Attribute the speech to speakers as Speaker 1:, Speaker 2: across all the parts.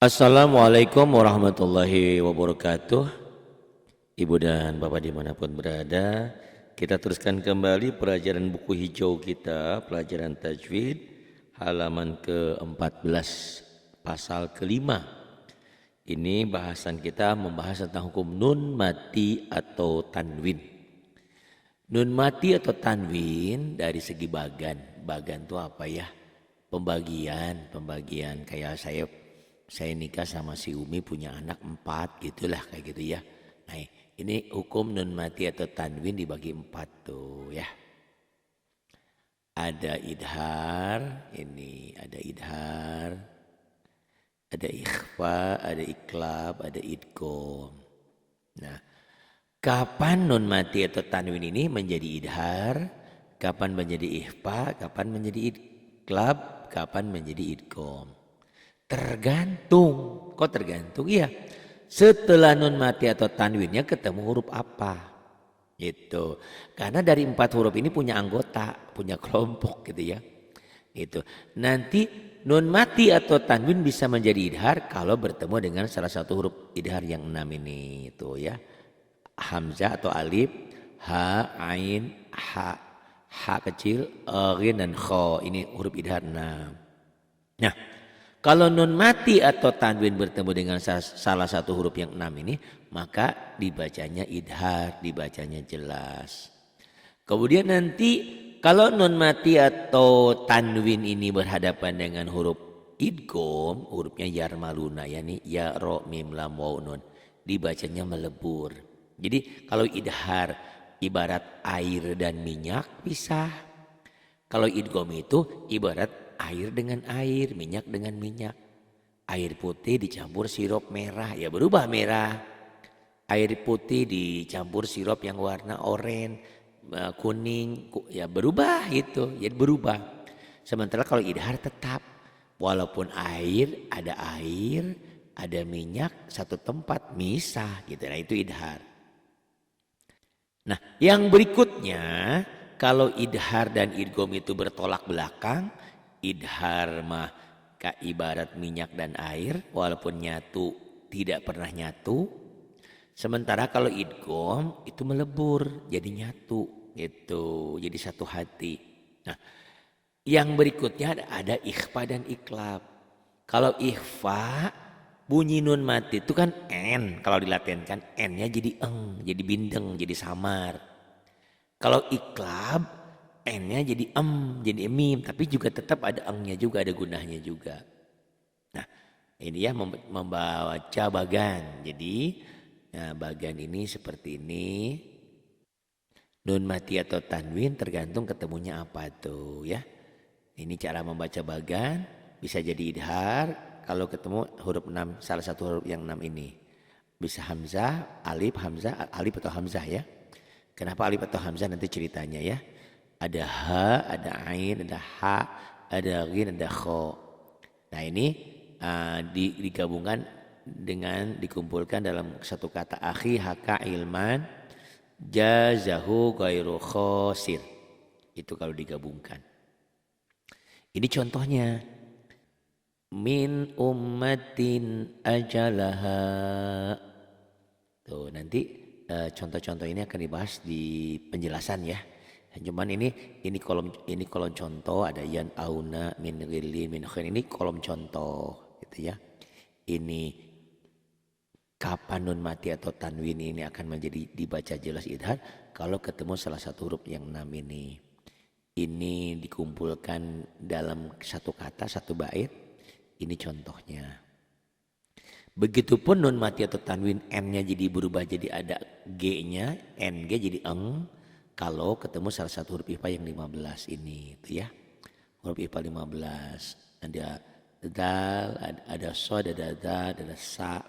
Speaker 1: Assalamualaikum warahmatullahi wabarakatuh. Ibu dan Bapak dimanapun berada, kita teruskan kembali pelajaran buku hijau kita, pelajaran tajwid, halaman ke-14, pasal ke-5. Ini bahasan kita membahas tentang hukum nun mati atau tanwin. Nun mati atau tanwin dari segi bagan. Bagan itu apa ya? Pembagian kayak saya nikah sama si Umi punya anak 4 gitulah kayak gitu ya. Nah ini hukum nun mati atau tanwin dibagi 4 tuh ya. Ada idhar, ini ada idhar, ada ikhfa, ada iklab, ada idgham. Nah, kapan nun mati atau tanwin ini menjadi idhar, kapan menjadi ikhfa, kapan menjadi iklab, kapan menjadi idgham? Tergantung. Kok tergantung? Iya. Setelah nun mati atau tanwinnya ketemu huruf apa? Gitu. Karena dari 4 huruf ini punya anggota, punya kelompok gitu ya. Itu. Nanti nun mati atau tanwin bisa menjadi idhar kalau bertemu dengan salah satu huruf idhar yang 6 ini itu ya. Hamzah atau alif, ha, ain, ha kecil, ghin dan kho. Ini huruf idhar 6. Nah, kalau nun mati atau tanwin bertemu dengan salah satu huruf yang 6 ini, maka dibacanya idhar, dibacanya jelas. Kemudian nanti kalau nun mati atau tanwin ini berhadapan dengan huruf idgham, hurufnya yarmaluna yakni ya ro mim lam waw nun, dibacanya melebur. Jadi kalau idhar ibarat air dan minyak pisah. Kalau idgham itu ibarat air dengan air, minyak dengan minyak. Air putih dicampur sirup merah, ya berubah merah. Air putih dicampur sirup yang warna oranye, kuning, ya berubah gitu, jadi berubah. Sementara kalau idhar tetap, walaupun air, ada minyak, satu tempat, misah gitu. Nah itu idhar. Nah yang berikutnya, kalau idhar dan idgham itu bertolak belakang, idhar mah ibarat minyak dan air, walaupun nyatu tidak pernah nyatu. Sementara kalau idgham itu melebur jadi nyatu gitu, jadi satu hati. Nah, yang berikutnya ada ikhfa dan iklab. Kalau ikhfa bunyi nun mati itu kan n, kalau dilatenkan n-nya jadi eng, jadi bindeng, jadi samar. Kalau iklab n-nya jadi jadi mim, tapi juga tetap ada eng-nya juga, ada gunahnya juga. Nah, ini ya membaca bagan. Jadi nah, bagan ini seperti ini. Nun mati atau tanwin tergantung ketemunya apa tuh ya. Ini cara membaca bagan, bisa jadi idhar kalau ketemu huruf 6, salah satu huruf yang 6 ini. Bisa hamzah, alif atau hamzah ya. Kenapa alif atau hamzah nanti ceritanya ya. Ada ha, ada ain, ada ha, ada ghin, ada kho. Nah ini digabungkan dengan dikumpulkan dalam satu kata akhi haka ilman jazahu ghairu khosir. Itu kalau digabungkan. Ini contohnya. Min ummatin ajalaha. Tuh nanti contoh-contoh ini akan dibahas di penjelasan ya. Cuman ini kolom contoh, ada yan auna min ghillin min khair, ini kolom contoh gitu ya. Ini kapan nun mati atau tanwin ini akan menjadi dibaca jelas idhar kalau ketemu salah satu huruf yang 6 ini. Ini dikumpulkan dalam satu kata, satu bait. Ini contohnya. Begitupun nun mati atau tanwin n-nya jadi berubah jadi ada g-nya, ng jadi eng kalau ketemu salah satu huruf ikhfa yang 15 ini itu ya. Huruf ikhfa 15. Ada dal, ada sod, ada dal, ada sa,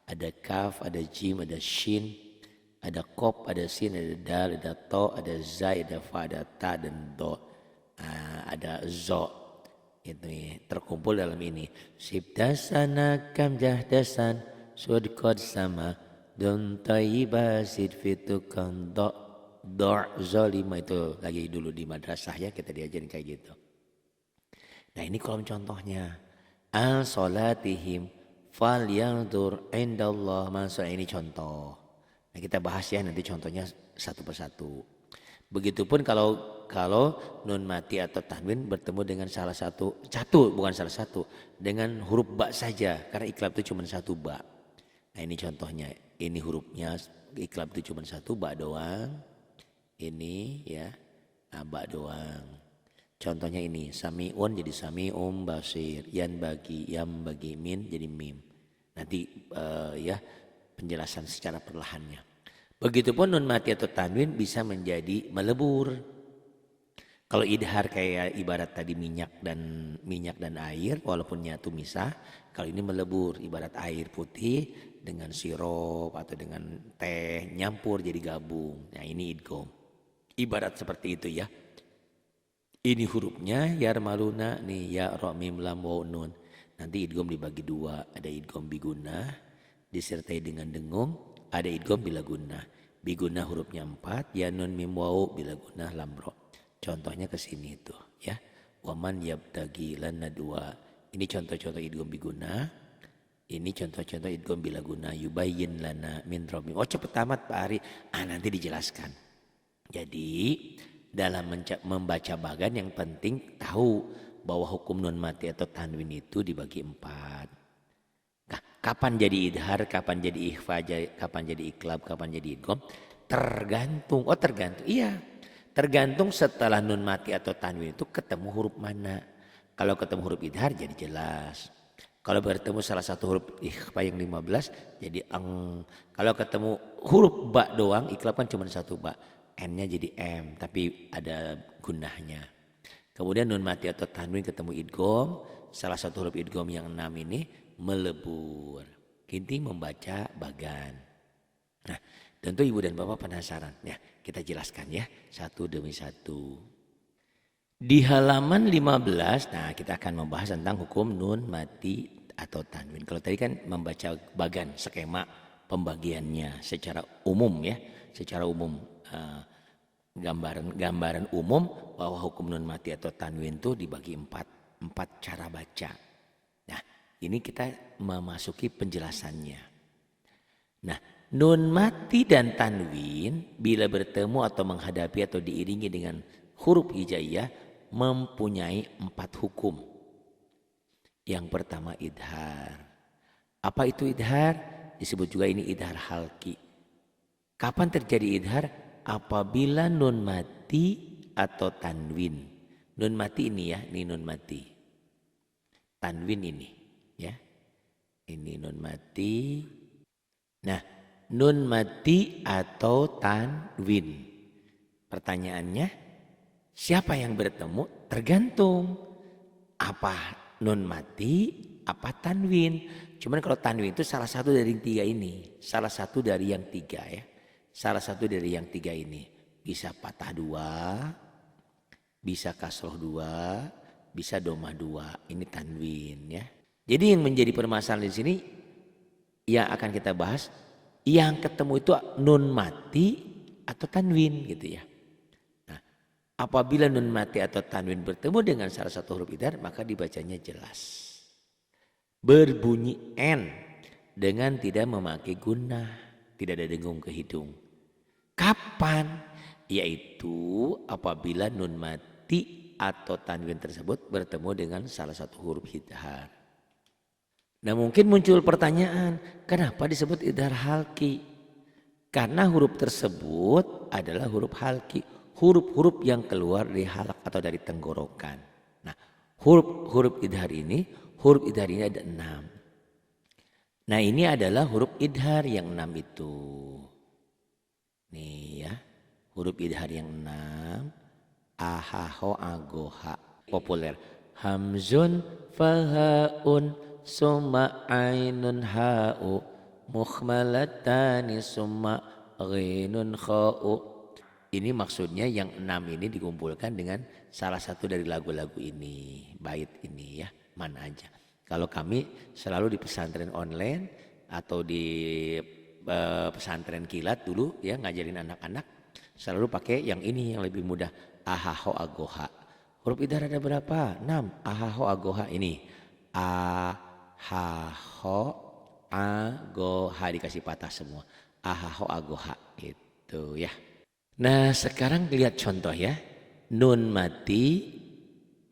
Speaker 1: ada kaf, ada jim, ada shin, ada kop, ada sin, ada dal, ada to, ada za, ada fa, ada ta dan do. Ada zo. Itu ya, terkumpul dalam ini. Sibdasana kam jahdasan sudqad sama don tayyiba sid fitukan do zolima. Itu lagi dulu di madrasah ya, kita diajarin kayak gitu. Nah ini kolom contohnya. Al solatihim Fal yanzur indallah maksudnya ini contoh. Nah kita bahas ya nanti contohnya satu persatu. Begitupun kalau nun mati atau tanwin bertemu dengan salah satu bukan salah satu dengan huruf ba saja karena iklab itu cuma satu ba. Nah ini contohnya, ini hurufnya iklab itu cuma satu ba doang. Ini ya, nah, ba doang. Contohnya ini samiun jadi samium basir, yan bagi yam bagi min jadi mim. Nanti ya penjelasan secara perlahannya. Begitupun nun mati atau tanwin bisa menjadi melebur. Kalau idhar kayak ibarat tadi minyak dan air walaupun nyatu misah. Kalau ini melebur ibarat air putih dengan sirup atau dengan teh nyampur jadi gabung. Nah ini idgham. Ibarat seperti itu ya. Ini hurufnya yarmaluna nih ya ra mim lam waw nun. Nanti idgham dibagi dua. Ada idgham bigunah disertai dengan dengung. Ada idgham bila gunnah. Bigunah hurufnya 4, ya nun mim waw bila gunnah lam ra. Contohnya ke sini itu ya. Waman yabtagi lana dua. Ini contoh-contoh idgham bigunah. Ini contoh-contoh idgham bila gunnah yubayyin lana min ra mim. Oh cepet amat Pak Ari. Nanti dijelaskan. Jadi dalam membaca bagan yang penting tahu bahwa hukum nun mati atau tanwin itu dibagi 4. Nah, kapan jadi idhar, kapan jadi ikhfa, kapan jadi iklab, kapan jadi idgham? Tergantung. Oh tergantung. Iya. Tergantung setelah nun mati atau tanwin itu ketemu huruf mana. Kalau ketemu huruf idhar jadi jelas. Kalau bertemu salah satu huruf ikhfa yang 15 jadi ang. Kalau ketemu huruf ba doang, iklab kan cuma satu ba. N-nya jadi M tapi ada gunnahnya. Kemudian nun mati atau tanwin ketemu idgham. Salah satu huruf idgham yang 6 ini melebur. Kinti membaca bagan. Nah, tentu ibu dan bapak penasaran. Ya, kita jelaskan ya satu demi satu. Di halaman 15, nah kita akan membahas tentang hukum nun mati atau tanwin. Kalau tadi kan membaca bagan, skema pembagiannya secara umum ya, secara umum gambaran umum bahwa hukum nun mati atau tanwin itu dibagi 4 cara baca. Nah, ini kita memasuki penjelasannya. Nah, nun mati dan tanwin bila bertemu atau menghadapi atau diiringi dengan huruf hijaiyah mempunyai 4 hukum. Yang pertama idhar. Apa itu idhar? Disebut juga ini idhar halki. Kapan terjadi idhar? Apabila nun mati atau tanwin. Nun mati ini ya, ini nun mati. Tanwin ini ya. Ini nun mati. Nah, nun mati atau tanwin. Pertanyaannya, siapa yang bertemu? Tergantung apa nun mati, apa tanwin. Cuman kalau tanwin itu salah satu dari yang 3 ini. Salah satu dari yang 3 ya. Salah satu dari yang 3 ini. Bisa patah 2, bisa kasroh 2, bisa domah 2. Ini tanwin ya. Jadi yang menjadi permasalahan di sini yang akan kita bahas, yang ketemu itu nun mati atau tanwin gitu ya. Nah, apabila nun mati atau tanwin bertemu dengan salah satu huruf idhar, maka dibacanya jelas. Berbunyi N dengan tidak memakai gunnah, tidak ada dengung ke hidung. Kapan? Yaitu apabila nun mati atau tanwin tersebut bertemu dengan salah satu huruf idhar. Nah mungkin muncul pertanyaan, kenapa disebut idhar halki? Karena huruf tersebut adalah huruf halki. Huruf-huruf yang keluar dari halak atau dari tenggorokan. Nah huruf idhar ini ada 6. Nah ini adalah huruf idhar yang 6 itu. Nih ya, huruf idhar yang 6. Ahaho agoha. Populer. Hamzun fahaun summa ainun ha'u mukhmalatani summa ghinun kha'u. Ini maksudnya yang 6 ini dikumpulkan dengan salah satu dari lagu-lagu ini. Bait ini ya, mana aja. Kalau kami selalu di pesantren online atau di pesantren kilat dulu ya ngajarin anak-anak. Selalu pakai yang ini yang lebih mudah. Ahaho agoha. Huruf idhar ada berapa? 6. Ahaho agoha ini. Ahaho go, ha dikasih patah semua. Ahaho agoha itu ya. Nah sekarang lihat contoh ya. Nun mati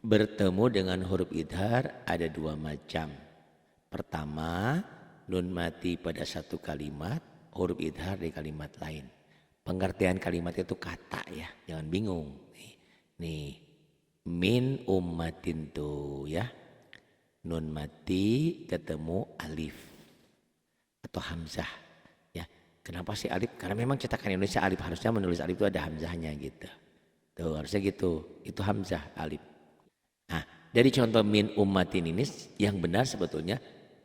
Speaker 1: bertemu dengan huruf idhar ada dua macam. Pertama, nun mati pada satu kalimat, huruf idhar di kalimat lain. Pengertian kalimat itu kata ya, jangan bingung. Nih, min ummatin tuh ya. Nun mati ketemu alif atau hamzah ya. Kenapa sih alif? Karena memang cetakan Indonesia alif, harusnya menulis alif itu ada hamzahnya gitu. Tuh harusnya gitu, itu hamzah alif. Nah dari contoh min ummatin ini yang benar sebetulnya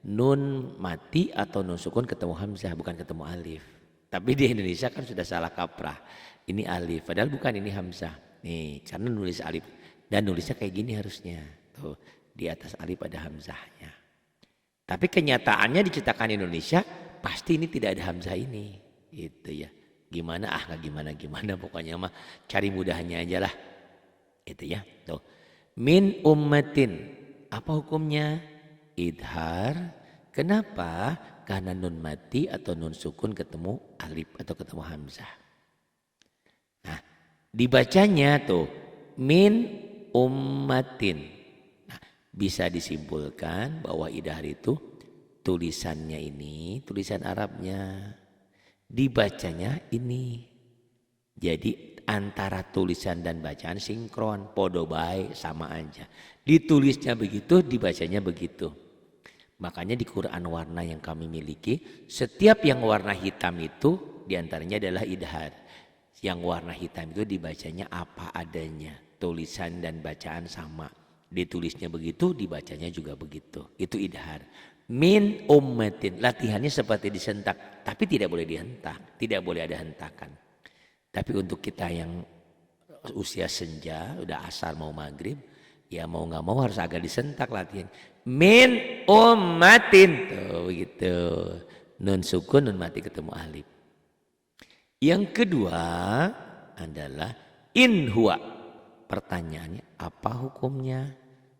Speaker 1: nun mati atau nun sukun ketemu hamzah, bukan ketemu alif. Tapi di Indonesia kan sudah salah kaprah. Ini alif, padahal bukan, ini hamzah. Nih karena nulis alif dan nulisnya kayak gini harusnya. Tuh di atas alif ada hamzahnya. Tapi kenyataannya di cetakan Indonesia pasti ini tidak ada hamzah ini. Gitu ya. Gimana? Nggak gimana. Pokoknya mah cari mudahnya aja lah. Itu ya. Tuh. Min ummatin. Apa hukumnya? Idhar. Kenapa? Karena nun mati atau nun sukun ketemu alif atau ketemu hamzah. Nah, dibacanya tuh min ummatin. Nah, bisa disimpulkan bahwa idhar itu tulisannya ini, tulisan Arabnya. Dibacanya ini. Jadi antara tulisan dan bacaan sinkron, podo bae, sama aja. Ditulisnya begitu, dibacanya begitu. Makanya di Quran warna yang kami miliki, setiap yang warna hitam itu diantaranya adalah idhar. Yang warna hitam itu dibacanya apa adanya. Tulisan dan bacaan sama. Ditulisnya begitu, dibacanya juga begitu. Itu idhar. Min ummatin. Latihannya seperti disentak. Tapi tidak boleh dihentak. Tidak boleh ada hentakan. Tapi untuk kita yang usia senja, udah asar mau maghrib, ya mau gak mau harus agak disentak latihan. Min ummatin. Tuh begitu. Nun sukun, nun mati ketemu alif. Yang kedua adalah in huwa. Pertanyaannya apa hukumnya?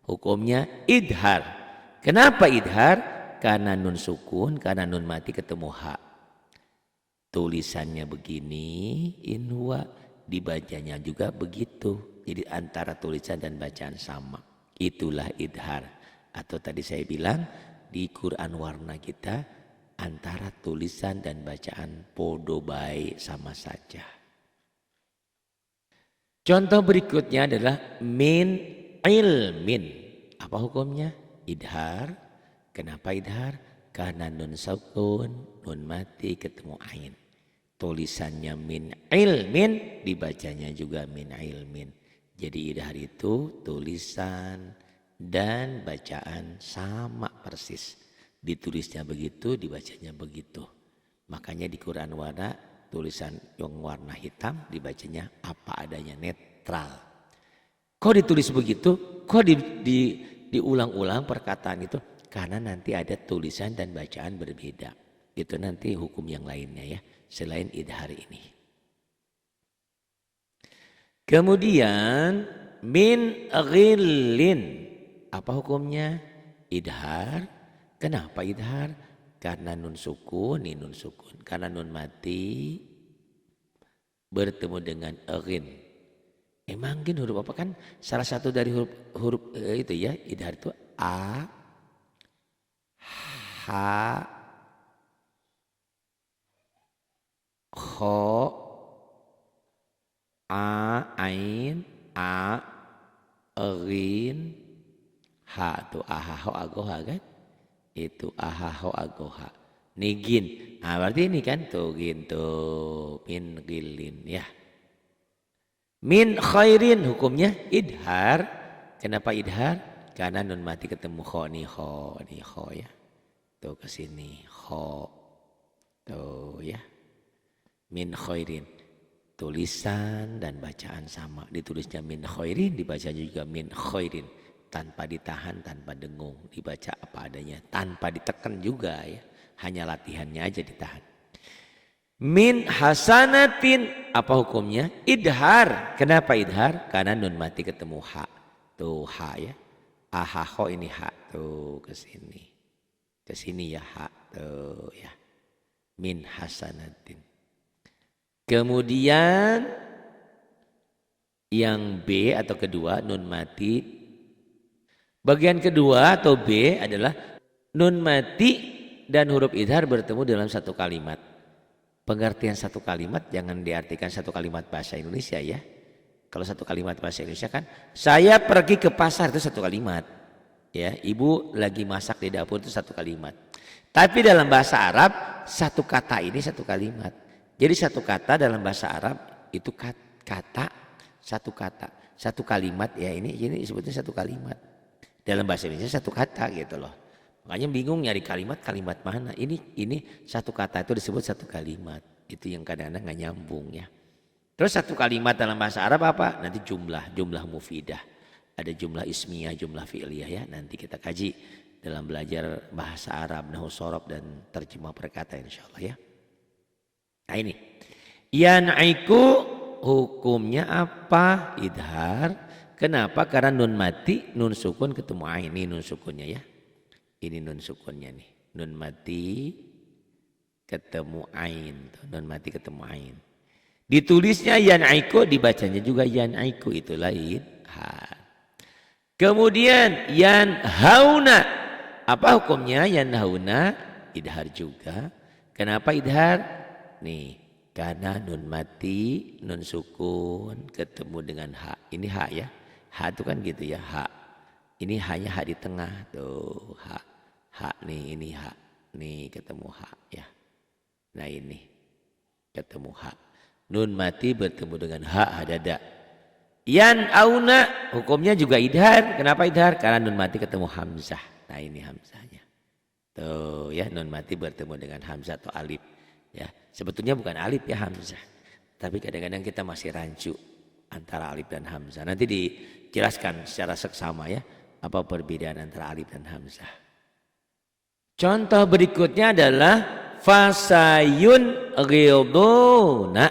Speaker 1: Hukumnya idhar. Kenapa idhar? Karena nun sukun, karena nun mati ketemu ha. Tulisannya begini, in huwa, dibacanya juga begitu. Jadi antara tulisan dan bacaan sama. Itulah idhar. Atau tadi saya bilang di Quran warna kita antara tulisan dan bacaan podo bae sama saja. Contoh berikutnya adalah min ilmin. Apa hukumnya? Idhar. Kenapa idhar? Karena nun sukun, nun mati ketemu ain. Tulisannya min ilmin, dibacanya juga min ilmin. Jadi idhar itu tulisan dan bacaan sama persis. Ditulisnya begitu, dibacanya begitu. Makanya di Quran warna tulisan yang warna hitam dibacanya apa adanya, netral. Kok ditulis begitu? Kok diulang-ulang perkataan itu? Karena nanti ada tulisan dan bacaan berbeda. Itu nanti hukum yang lainnya ya, selain idhar ini. Kemudian min ghillin. Apa hukumnya? Idhar. Kenapa idhar? Karena nun sukun, ini nun sukun. Karena nun mati bertemu dengan ghin. Emang ghin huruf apa? Kan salah satu dari huruf itu ya, idhar itu a, ha, kho, a, ain, a, ghin, ha tuh ahaho agoha kan? Itu ahaho agoha. Nigin. Nah berarti ini kan tuh gin tuh min gilin ya. Min khairin hukumnya idhar. Kenapa idhar? Karena nun mati ketemu kho nih kho ya. Tuh ke sini kho. Tuh ya. Min khairin. Tulisan dan bacaan sama. Ditulisnya min khairin, dibaca juga min khairin. Tanpa ditahan, tanpa dengung, dibaca apa adanya, tanpa ditekan juga ya, hanya latihannya aja ditahan. Min hasanatin, apa hukumnya? Idhar. Kenapa idhar? Karena nun mati ketemu ha, tuh ha ya, ahaho ini ha, tuh ke sini ya ha. Tuh ya. Min hasanatin. Kemudian yang B atau kedua nun mati. Bagian kedua atau B adalah nun mati dan huruf idhar bertemu dalam satu kalimat. Pengertian satu kalimat jangan diartikan satu kalimat bahasa Indonesia ya. Kalau satu kalimat bahasa Indonesia kan, saya pergi ke pasar itu satu kalimat. Ya, ibu lagi masak di dapur itu satu kalimat. Tapi dalam bahasa Arab satu kata ini satu kalimat. Jadi satu kata dalam bahasa Arab itu kata satu kata, satu kalimat ya ini disebutnya satu kalimat. Dalam bahasa Indonesia satu kata gitu loh. Makanya bingung nyari kalimat mana. Ini satu kata itu disebut satu kalimat. Itu yang kadang-kadang nggak nyambung ya. Terus satu kalimat dalam bahasa Arab apa? Nanti jumlah mufidah. Ada jumlah ismiyah, jumlah fi'liyah ya. Nanti kita kaji dalam belajar bahasa Arab, nahwu shorof dan terjemah perkata insyaallah ya. Nah ini. Yan'iku hukumnya apa? Idhar. Kenapa? Karena nun mati, nun sukun ketemu ain. Ini nun sukunnya ya. Ini nun sukunnya nih. Nun mati ketemu ain. Nun mati ketemu ain. Ditulisnya yan'iku, dibacanya juga yan'iku, itulah idhar. Kemudian yanhauna. Apa hukumnya yanhauna? Idhar juga. Kenapa idhar? Nih, karena nun mati, nun sukun ketemu dengan ha. Ini ha ya. Ha itu kan gitu ya, ha. Ini hanya ha di tengah tuh, ha. Ha nih, ini ha. Nih ketemu ha ya. Nah ini ketemu ha. Nun mati bertemu dengan ha hadada. Yan'auna hukumnya juga idhar. Kenapa idhar? Karena nun mati ketemu hamzah. Nah ini hamzahnya. Tuh ya, nun mati bertemu dengan hamzah atau alif. Ya, sebetulnya bukan alif ya hamzah. Tapi kadang-kadang kita masih rancu antara alif dan hamzah. Nanti dijelaskan secara seksama ya, apa perbedaan antara alif dan hamzah. Contoh berikutnya adalah fasayun ghiduna.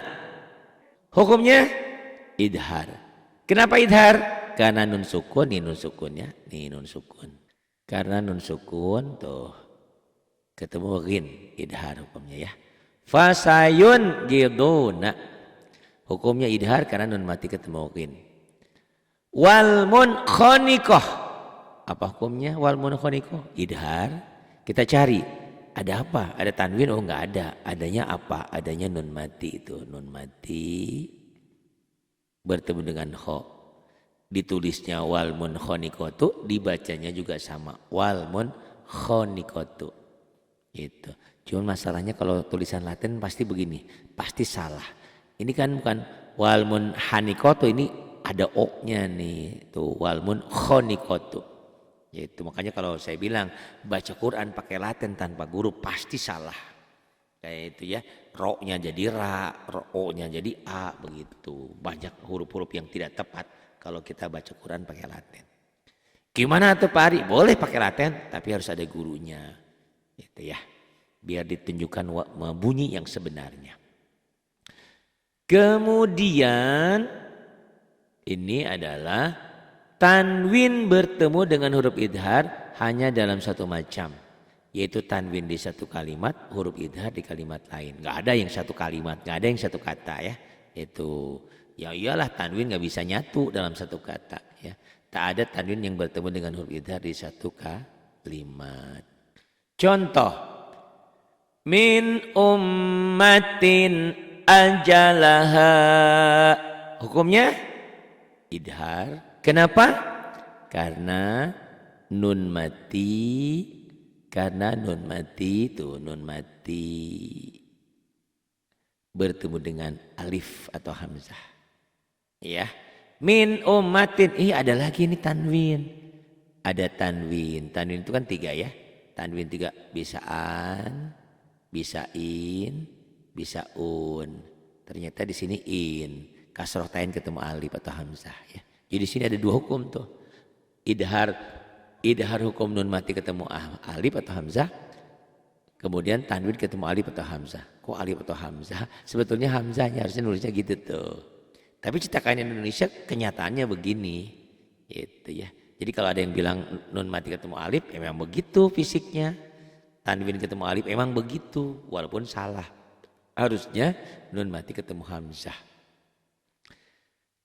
Speaker 1: Hukumnya idhar. Kenapa idhar? Karena nun sukun, ini nun sukunnya, nih nun sukun. Karena nun sukun tuh ketemu ghin, idhar hukumnya ya. Fasayun ghiduna. Hukumnya idhar karena nun mati ketemu ghin. Wal munkhaniqah. Apa hukumnya wal munkhaniqah? Idhar. Kita cari. Ada apa? Ada tanwin? Oh enggak ada. Adanya apa? Adanya nun mati itu. Nun mati bertemu dengan kho. Ditulisnya wal munkhaniqatu, dibacanya juga sama. Wal munkhaniqatu. Gitu. Cuma masalahnya kalau tulisan Latin pasti begini. Pasti salah. Ini kan bukan wal munkhaniqatu, ini ada o-nya nih. Tuh wal munkhaniqatu. Itu makanya kalau saya bilang baca Quran pakai Latin tanpa guru pasti salah. Kayak itu ya, ro-nya jadi ra, o-nya jadi a, begitu. Banyak huruf-huruf yang tidak tepat kalau kita baca Quran pakai Latin. Gimana tuh Pak Ari? Boleh pakai Latin tapi harus ada gurunya. Gitu ya. Biar ditunjukkan bunyi yang sebenarnya. Kemudian ini adalah tanwin bertemu dengan huruf idhar hanya dalam satu macam. Yaitu tanwin di satu kalimat, huruf idhar di kalimat lain. Gak ada yang satu kalimat, gak ada yang satu kata ya. Itu ya iyalah tanwin gak bisa nyatu dalam satu kata ya. Tak ada tanwin yang bertemu dengan huruf idhar di satu kalimat. Contoh. Min ummatin ajalaha. Hukumnya idhar. Kenapa? Karena nun mati itu nun mati bertemu dengan alif atau hamzah. Ya. Min ummatin, ada lagi ini tanwin. Ada tanwin. Tanwin itu kan 3 ya. Tanwin 3 bisa an, bisa in, bisa un. Ternyata di sini in. Kasroh tain ketemu alif atau hamzah ya. Jadi di sini ada 2 hukum tuh. Idhar hukum nun mati ketemu alif atau hamzah. Kemudian tanwin ketemu alif atau hamzah. Kok alif atau hamzah? Sebetulnya hamzahnya harusnya nulisnya gitu tuh. Tapi cetakan Indonesia kenyataannya begini. Gitu ya. Jadi kalau ada yang bilang nun mati ketemu alif, ya memang begitu fisiknya. tanwin ketemu alif emang begitu, walaupun salah. Harusnya nun mati ketemu hamzah.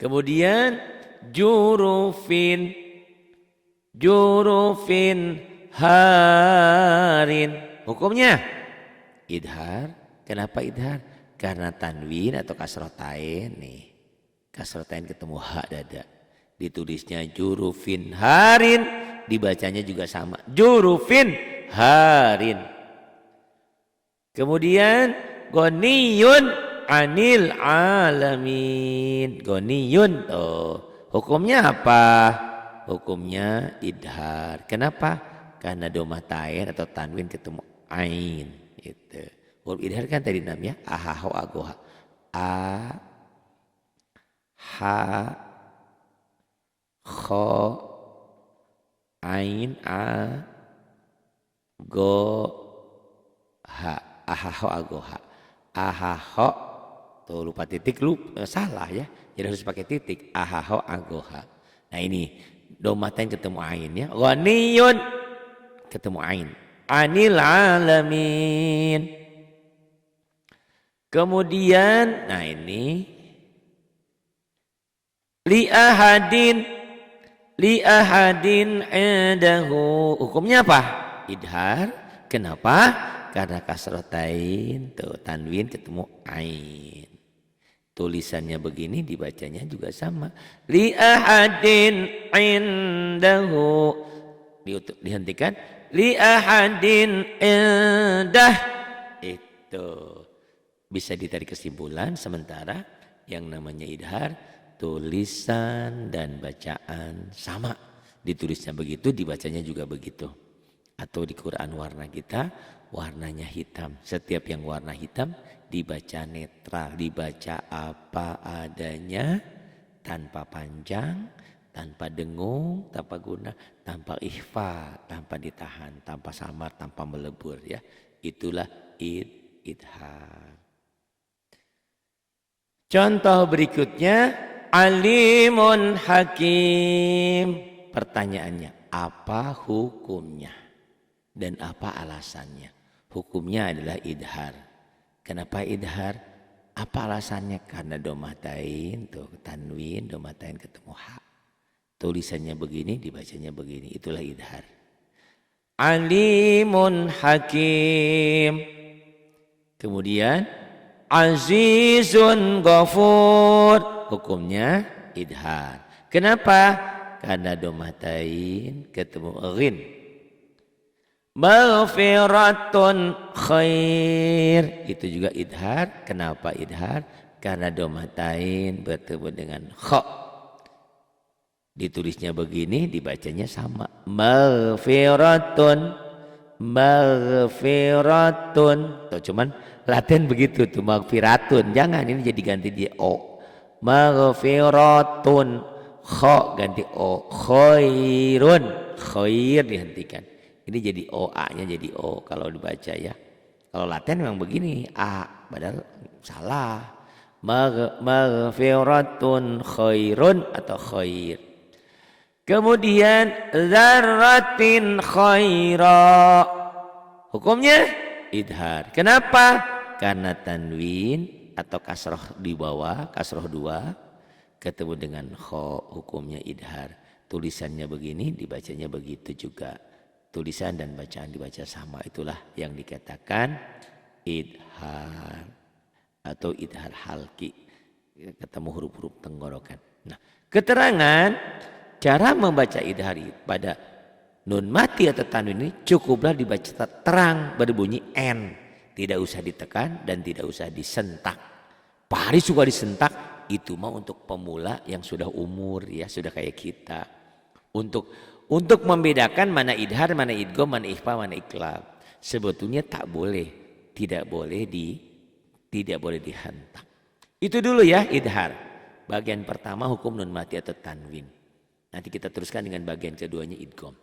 Speaker 1: Kemudian jurufin harin. Hukumnya idhar. Kenapa idhar? Karena tanwin atau kasrotain nih. Kasrotain ketemu ha dada. Ditulisnya jurufin harin. Dibacanya juga sama. Jurufin harin. Kemudian goniyun anil alamin. Goniyun tuh. Hukumnya apa? Hukumnya idhar. Kenapa? Karena domatain atau tanwin ketemu ain. Itu. Huruf idhar kan tadi namanya ahaho agoha. A, ha, kho, ain, a, go, ha. Ahaho agoha. Ahaho. Tuh lupa titik, salah ya. Jadi harus pakai titik. Ahaho agoha. Nah ini. Domatain ketemu ain ya. Ghaniyun ketemu ain. Anil alamin. Kemudian nah ini li ahadin indahu. Hukumnya apa? Idhar. Kenapa? Karena kasrotain tuh tanwin ketemu ain. Tulisannya begini, dibacanya juga sama. Li ahadin indahu. Dihentikan. Li ahadin indah. Itu. Bisa ditarik kesimpulan. Sementara yang namanya idhar, tulisan dan bacaan sama. Ditulisnya begitu, dibacanya juga begitu. Atau di Quran warna kita, warnanya hitam. Setiap yang warna hitam dibaca netral, dibaca apa adanya, tanpa panjang, tanpa dengung, tanpa guna, tanpa ikhfa, tanpa ditahan, tanpa samar, tanpa melebur ya. Itulah idhar. Contoh berikutnya alimun hakim. Pertanyaannya, apa hukumnya dan apa alasannya? Hukumnya adalah idhar. Kenapa idhar? Apa alasannya? Karena domatain, tuh tanwin, domatain ketemu ha. Tulisannya begini, dibacanya begini. Itulah idhar. Alimun hakim. Kemudian azizun ghafur. Hukumnya idhar. Kenapa? Karena domatain ketemu ghin. Maghfiratun khair. Itu juga idhar. Kenapa idhar? Karena domatain bertemu dengan kha. Ditulisnya begini, dibacanya sama. Maghfiratun. Tuh cuman Latin begitu tuh, maghfiratun. Jangan, ini jadi ganti dia o. Maghfiratun. Kha ganti o. Khairun. Khair dihentikan. Ini jadi O, A-nya jadi O kalau dibaca ya. Kalau Latin memang begini, A. Padahal salah. Maghfiratun khairun atau khair. Kemudian dzarratin khaira. Hukumnya idhar. Kenapa? Karena tanwin atau kasroh di bawah, kasroh 2 ketemu dengan kho, hukumnya idhar. Tulisannya begini, dibacanya begitu juga. Tulisan dan bacaan dibaca sama. Itulah yang dikatakan idhar atau idhar halki. Ketemu huruf-huruf tenggorokan. Nah, keterangan cara membaca idhar pada nun mati atau tanwin ini cukuplah dibaca terang berbunyi N. Tidak usah ditekan dan tidak usah disentak. Pak Haris suka disentak, itu mah untuk pemula yang sudah umur ya, sudah kayak kita. Untuk membedakan mana idhar, mana idgham, mana ikhfa, mana iqlab. Sebetulnya tidak boleh dihentak. Itu dulu ya idhar. Bagian pertama hukum nun mati atau tanwin. Nanti kita teruskan dengan bagian keduanya idgham.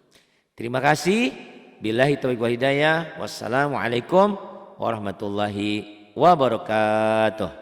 Speaker 1: Terima kasih. Billahi taufiq wal hidayah. Wassalamualaikum warahmatullahi wabarakatuh.